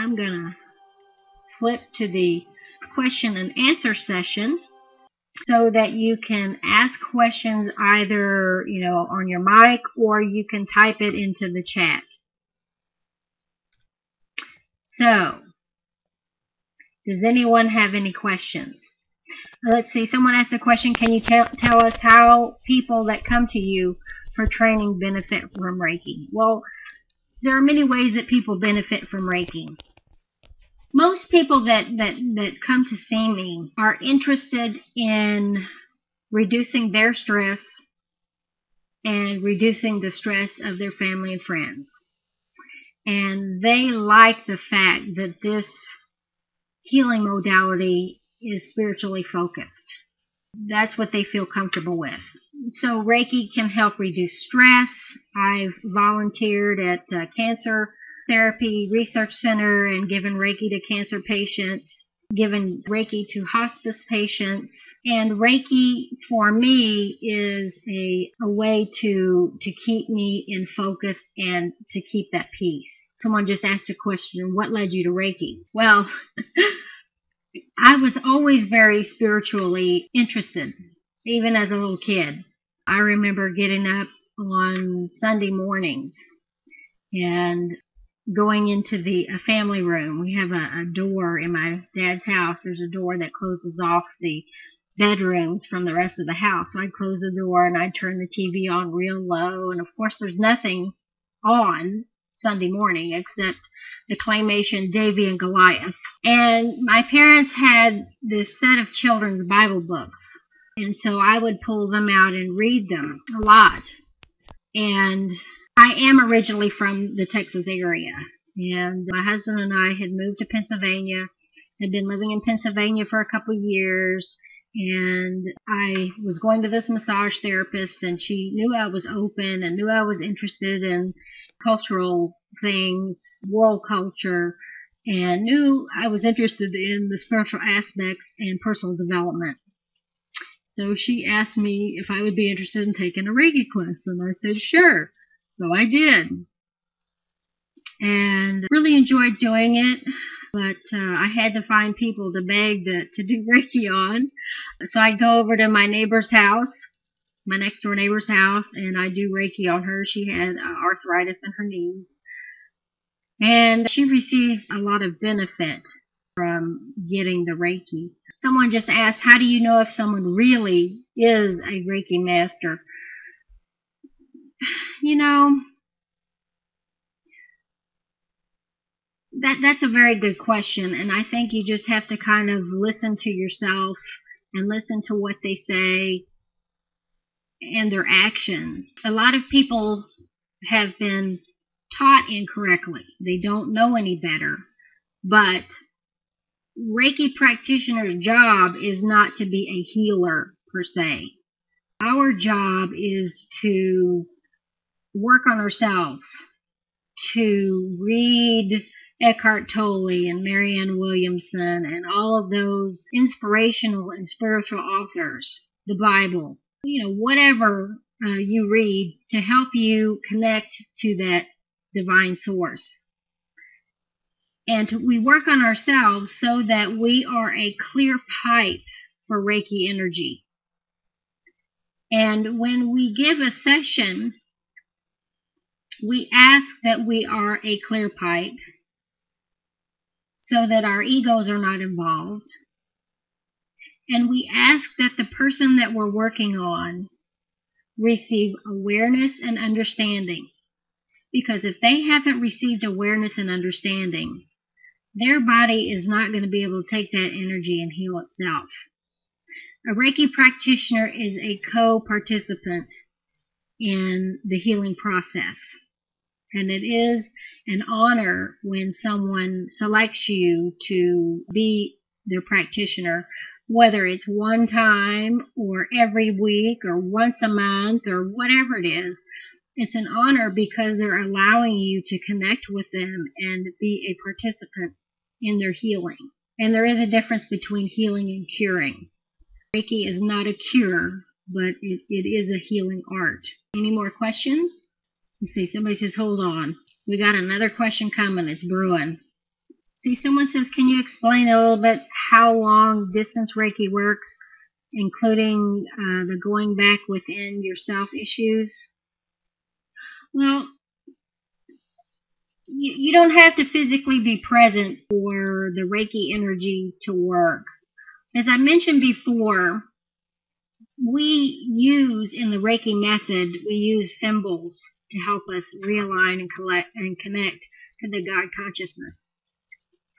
I'm going to flip to the question and answer session so that you can ask questions either, on your mic, or you can type it into the chat. So, does anyone have any questions? Let's see, someone asked a question, can you tell us how people that come to you for training benefit from Reiki? Well, there are many ways that people benefit from Reiki. Most people that come to see me are interested in reducing their stress and reducing the stress of their family and friends. And they like the fact that this healing modality is spiritually focused. That's what they feel comfortable with. So Reiki can help reduce stress. I've volunteered at Cancer Therapy Research Center and given Reiki to cancer patients, given Reiki to hospice patients. And Reiki for me is a way to keep me in focus and to keep that peace. Someone just asked a question, what led you to Reiki? Well, I was always very spiritually interested, even as a little kid. I remember getting up on Sunday mornings and going into the family room. We have a door in my dad's house. There's a door that closes off the bedrooms from the rest of the house. So I'd close the door and I'd turn the TV on real low. And of course, there's nothing on Sunday morning except the claymation Davy and Goliath. And my parents had this set of children's Bible books. And so I would pull them out and read them a lot. And I am originally from the Texas area. And my husband and I had moved to Pennsylvania, had been living in Pennsylvania for a couple of years. And I was going to this massage therapist, and she knew I was open and knew I was interested in cultural things, world culture, and knew I was interested in the spiritual aspects and personal development. So she asked me if I would be interested in taking a Reiki class, and I said sure. So I did, and really enjoyed doing it. But I had to find people to beg to do Reiki on. So I'd go over to my neighbor's house, my next door neighbor's house, and I'd do Reiki on her. She had arthritis in her knee. And she received a lot of benefit from getting the Reiki. Someone just asked, how do you know if someone really is a Reiki master? That's a very good question, and I think you just have to kind of listen to yourself and listen to what they say and their actions. A lot of people have been taught incorrectly. They don't know any better. But Reiki practitioner's job is not to be a healer per se. Our job is to work on ourselves, to read Eckhart Tolle and Marianne Williamson and all of those inspirational and spiritual authors, the Bible, whatever you read to help you connect to that divine source. And we work on ourselves so that we are a clear pipe for Reiki energy. And when we give a session, we ask that we are a clear pipe so that our egos are not involved. And we ask that the person that we're working on receive awareness and understanding. Because if they haven't received awareness and understanding, their body is not going to be able to take that energy and heal itself. A Reiki practitioner is a co-participant in the healing process. And it is an honor when someone selects you to be their practitioner, whether it's one time or every week or once a month or whatever it is. It's an honor because they're allowing you to connect with them and be a participant in their healing. And there is a difference between healing and curing. Reiki is not a cure, but it is a healing art. Any more questions? Let's see, somebody says, hold on. We got another question coming. It's brewing. See, someone says, can you explain a little bit how long distance Reiki works, including the going back within yourself issues? Well, you don't have to physically be present for the Reiki energy to work. As I mentioned before, we use in the Reiki method, we use symbols to help us realign and connect to the God consciousness.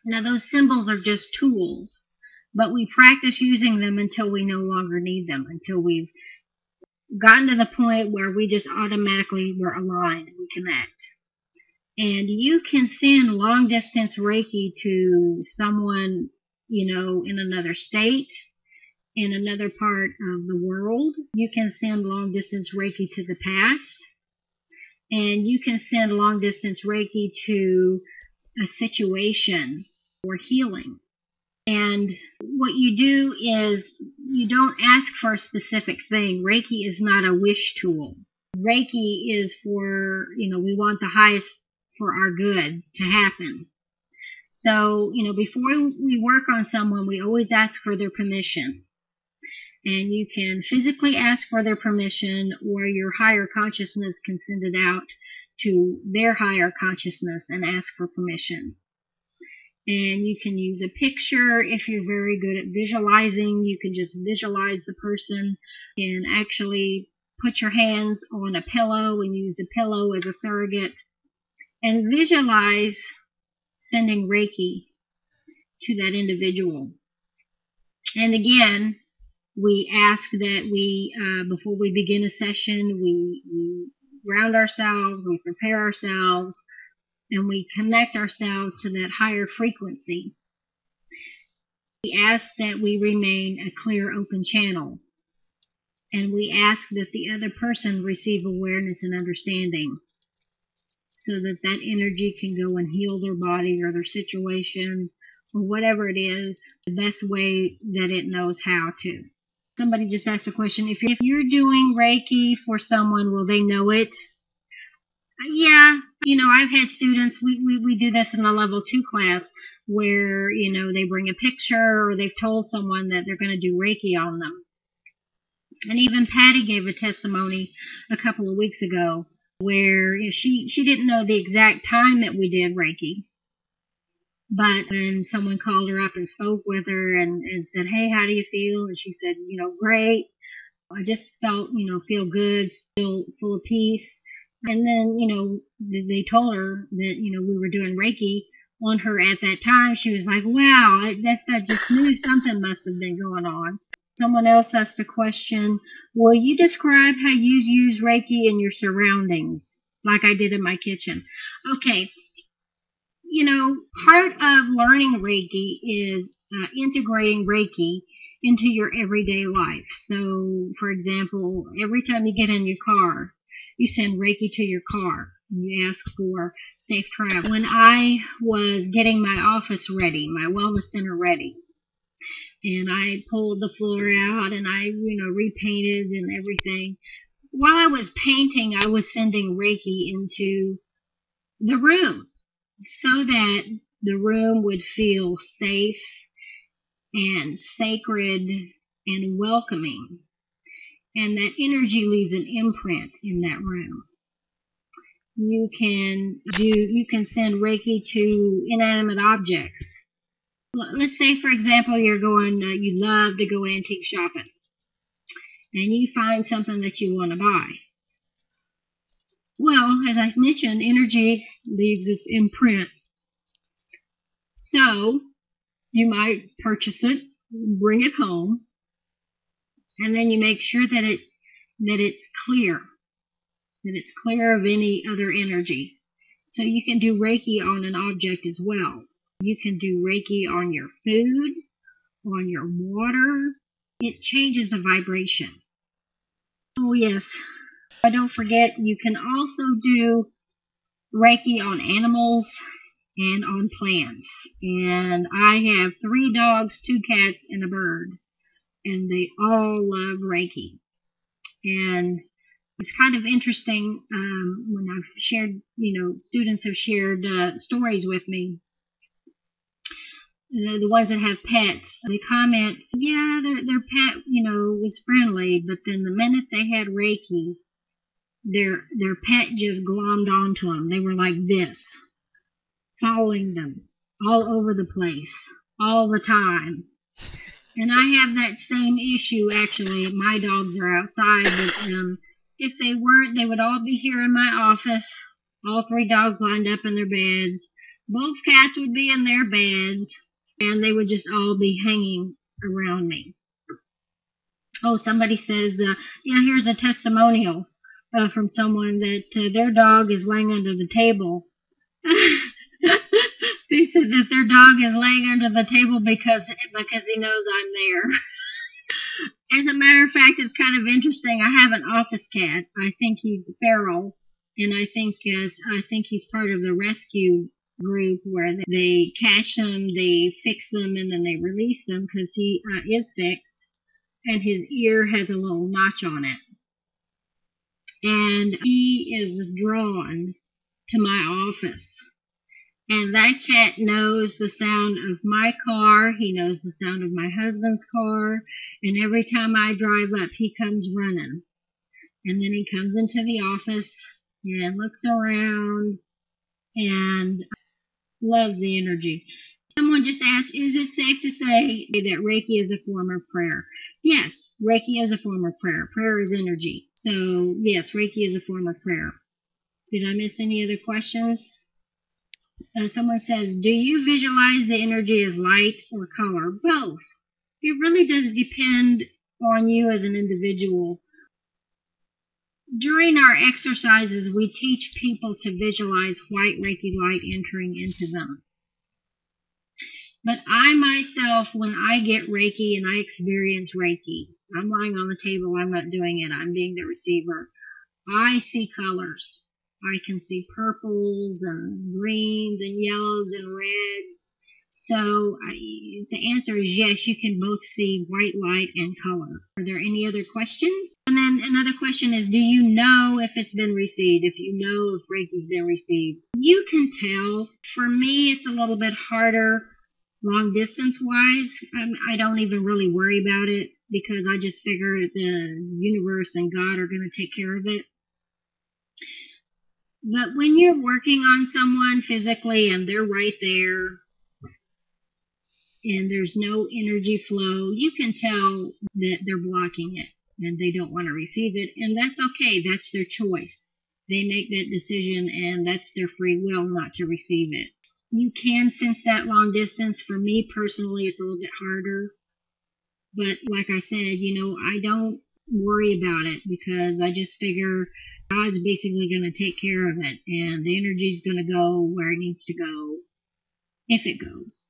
Now, those symbols are just tools, but we practice using them until we no longer need them, until we've gotten to the point where we just automatically we're aligned, we connect. And you can send long distance Reiki to someone, in another state, in another part of the world. You can send long distance Reiki to the past, and you can send long distance Reiki to a situation for healing. And what you do is you don't ask for a specific thing. Reiki is not a wish tool. Reiki is for, we want the highest for our good to happen. So, before we work on someone, we always ask for their permission. And you can physically ask for their permission, or your higher consciousness can send it out to their higher consciousness and ask for permission. And you can use a picture. If you're very good at visualizing, you can just visualize the person and actually put your hands on a pillow and use the pillow as a surrogate and visualize sending Reiki to that individual. And again, we ask that before we begin a session, we ground ourselves, we prepare ourselves, and we connect ourselves to that higher frequency. We ask that we remain a clear, open channel. And we ask that the other person receive awareness and understanding so that that energy can go and heal their body or their situation or whatever it is, the best way that it knows how to. Somebody just asked a question. If you're doing Reiki for someone, will they know it? Yeah, I've had students, we do this in the level 2 class where, they bring a picture or they've told someone that they're going to do Reiki on them. And even Patty gave a testimony a couple of weeks ago where she didn't know the exact time that we did Reiki. But when someone called her up and spoke with her and said, hey, how do you feel? And she said, great. I just felt, feel good, feel full of peace. And then, they told her that, we were doing Reiki on her at that time. She was like, wow, I just knew something must have been going on. Someone else asked a question, will you describe how you use Reiki in your surroundings, like I did in my kitchen? Okay. Part of learning Reiki is integrating Reiki into your everyday life. So, for example, every time you get in your car, you send Reiki to your car. And you ask for safe travel. When I was getting my office ready, my wellness center ready, and I pulled the floor out and I, repainted and everything, while I was painting, I was sending Reiki into the room so that the room would feel safe and sacred and welcoming, and that energy leaves an imprint in that room. You can send Reiki to inanimate objects. Let's say, for example, you love to go antique shopping, and you find something that you want to buy. Well, as I mentioned, energy leaves its imprint. So, you might purchase it, bring it home, and then you make sure that it's clear, that it's clear of any other energy. So you can do Reiki on an object as well. You can do Reiki on your food, on your water. It changes the vibration. Oh yes, don't forget you can also do Reiki on animals and on plants. And I have 3 dogs, 2 cats, and a bird. And they all love Reiki. And it's kind of interesting when I've shared, students have shared stories with me the ones that have pets, they comment, yeah, their pet, was friendly, but then the minute they had Reiki, their pet just glommed onto them. They were like this, following them all over the place, all the time. And I have that same issue, actually. My dogs are outside, but if they weren't, they would all be here in my office. All 3 dogs lined up in their beds. Both cats would be in their beds, and they would just all be hanging around me. Oh, somebody says, here's a testimonial from someone that their dog is laying under the table. They said that their dog is laying under the table because he knows I'm there. As a matter of fact, it's kind of interesting. I have an office cat. I think he's feral, and I think he's part of the rescue group where they catch them, they fix them, and then they release them because he is fixed, and his ear has a little notch on it. And he is drawn to my office. And that cat knows the sound of my car. He knows the sound of my husband's car. And every time I drive up, he comes running. And then he comes into the office and looks around and loves the energy. Someone just asked, is it safe to say that Reiki is a form of prayer? Yes, Reiki is a form of prayer. Prayer is energy. So, yes, Reiki is a form of prayer. Did I miss any other questions? Someone says, do you visualize the energy as light or color? Both. It really does depend on you as an individual. During our exercises, we teach people to visualize white Reiki light entering into them. But I myself, when I get Reiki and I experience Reiki, I'm lying on the table, I'm not doing it, I'm being the receiver, I see colors. I can see purples and greens and yellows and reds. So the answer is yes, you can both see white light and color. Are there any other questions? And then another question is, do you know if it's been received, if you know if Reiki's been received? You can tell. For me, it's a little bit harder long distance wise. I don't even really worry about it because I just figure the universe and God are going to take care of it. But when you're working on someone physically and they're right there and there's no energy flow, you can tell that they're blocking it and they don't want to receive it. And that's okay. That's their choice. They make that decision and that's their free will not to receive it. You can sense that long distance. For me personally, it's a little bit harder. But like I said, I don't worry about it because I just figure God's basically going to take care of it, and the energy's going to go where it needs to go, if it goes.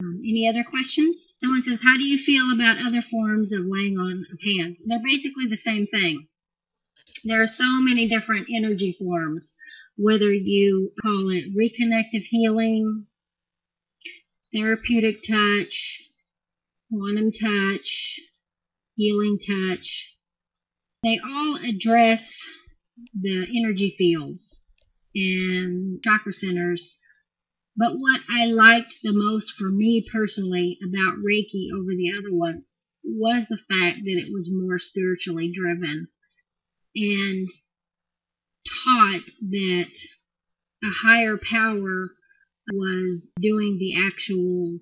Any other questions? Someone says, how do you feel about other forms of laying on of hands? They're basically the same thing. There are so many different energy forms, whether you call it reconnective healing, therapeutic touch, quantum touch, healing touch. They all address the energy fields and chakra centers. But what I liked the most for me personally about Reiki over the other ones was the fact that it was more spiritually driven and taught that a higher power was doing the actual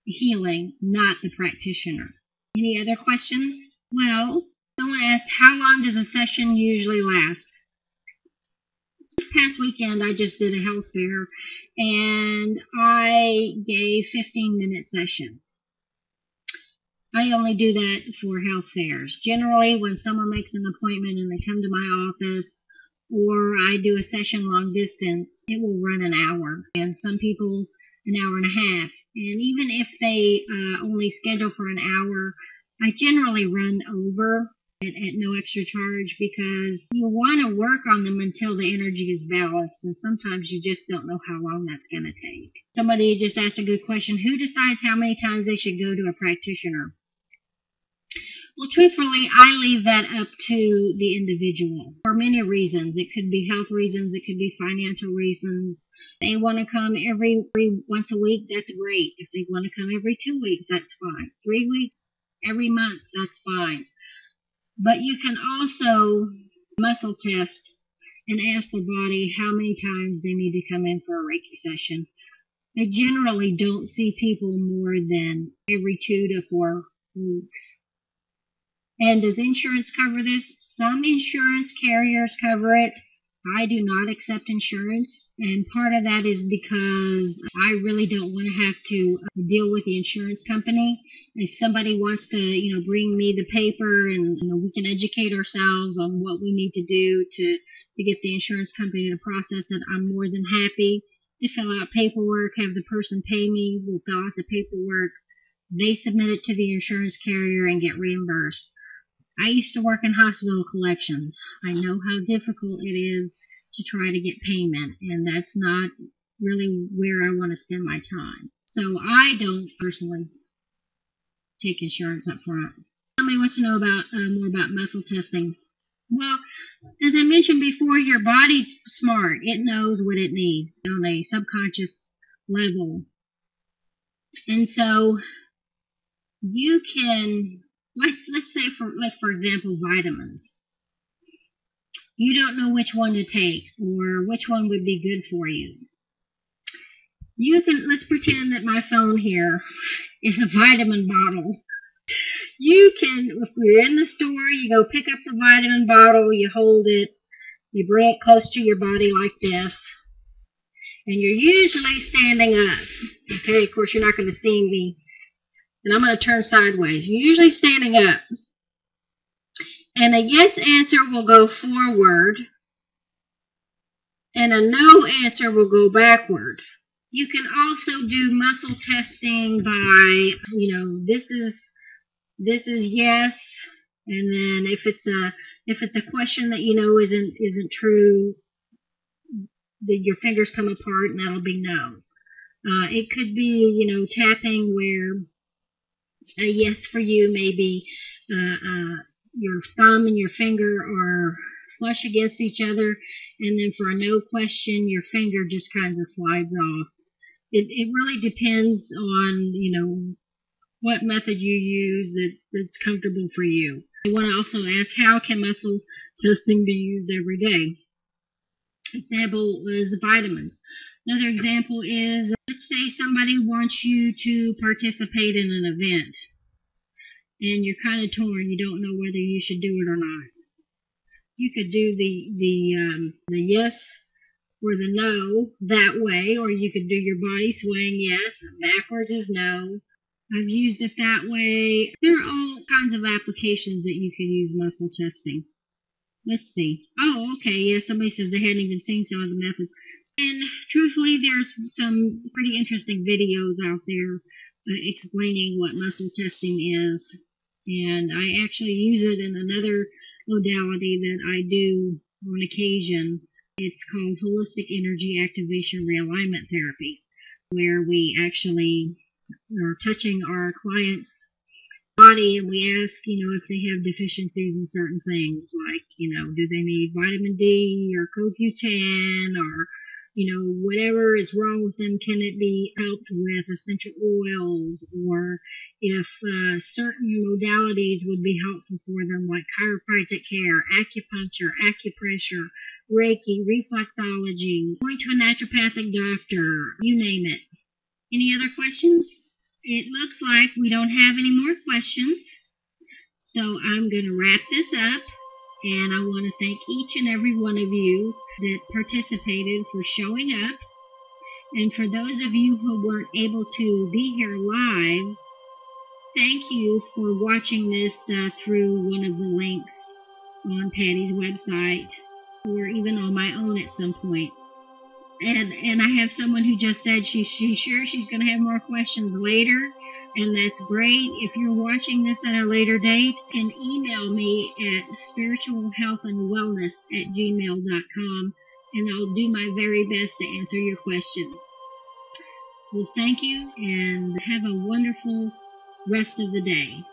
healing, not the practitioner. Any other questions? Well, someone asked, how long does a session usually last? This past weekend, I just did a health fair, and I gave 15-minute sessions. I only do that for health fairs. Generally, when someone makes an appointment and they come to my office, or I do a session long distance, it will run an hour, and some people an hour and a half. And even if they only schedule for an hour, I generally run over at no extra charge because you want to work on them until the energy is balanced, and sometimes you just don't know how long that's going to take. Somebody just asked a good question. Who decides how many times they should go to a practitioner? Well, truthfully, I leave that up to the individual for many reasons. It could be health reasons, it could be financial reasons. If they want to come every once a week, that's great. If they want to come every 2 weeks, that's fine. 3 weeks, every month, that's fine. But you can also muscle test and ask the body how many times they need to come in for a Reiki session. I generally don't see people more than every 2 to 4 weeks. And does insurance cover this? Some insurance carriers cover it. I do not accept insurance, and part of that is because I really don't want to have to deal with the insurance company. If somebody wants to, bring me the paper and we can educate ourselves on what we need to do to get the insurance company to process it, I'm more than happy to fill out paperwork, have the person pay me, we'll fill out the paperwork, they submit it to the insurance carrier and get reimbursed. I used to work in hospital collections. I know how difficult it is to try to get payment, and that's not really where I want to spend my time. So I don't personally take insurance up front. Somebody wants to know about more about muscle testing. Well, as I mentioned before, your body's smart. It knows what it needs on a subconscious level. And so you can, let's say for example, vitamins. You don't know which one to take or which one would be good for you. Let's pretend that my phone here is a vitamin bottle. You can, if you're in the store, you go pick up the vitamin bottle, you hold it, you bring it close to your body like this, and you're usually standing up. Okay, of course you're not going to see me, and I'm going to turn sideways. You're usually standing up. And a yes answer will go forward, and a no answer will go backward. You can also do muscle testing by, this is yes, and then if it's a question that isn't true, your fingers come apart, and that'll be no. It could be, tapping where a yes for you may be your thumb and your finger are flush against each other, and then for a no question, your finger just kind of slides off. It really depends on, what method you use that's comfortable for you. I want to also ask, how can muscle testing be used every day? Example is vitamins. Another example is, let's say somebody wants you to participate in an event, and you're kind of torn. You don't know whether you should do it or not. You could do the yes or the no that way, or you could do your body swaying yes, backwards is no. I've used it that way. There are all kinds of applications that you can use muscle testing. Let's see. Oh, okay, yeah, somebody says they hadn't even seen some of the methods. And truthfully, there's some pretty interesting videos out there explaining what muscle testing is. And I actually use it in another modality that I do on occasion. It's called Holistic Energy Activation Realignment Therapy, where we actually are touching our client's body and we ask, if they have deficiencies in certain things, like, do they need vitamin D or CoQ10 or, whatever is wrong with them, can it be helped with essential oils, or if certain modalities would be helpful for them, like chiropractic care, acupuncture, acupressure, Reiki, reflexology, going to a naturopathic doctor, you name it. Any other questions? It looks like we don't have any more questions, so I'm going to wrap this up, and I want to thank each and every one of you that participated for showing up, and for those of you who weren't able to be here live, thank you for watching this through one of the links on Patty's website, or even on my own at some point. And I have someone who just said she's sure she's going to have more questions later, and that's great. If you're watching this at a later date, you can email me at spiritualhealthandwellness@gmail.com, and I'll do my very best to answer your questions. Well, thank you, and have a wonderful rest of the day.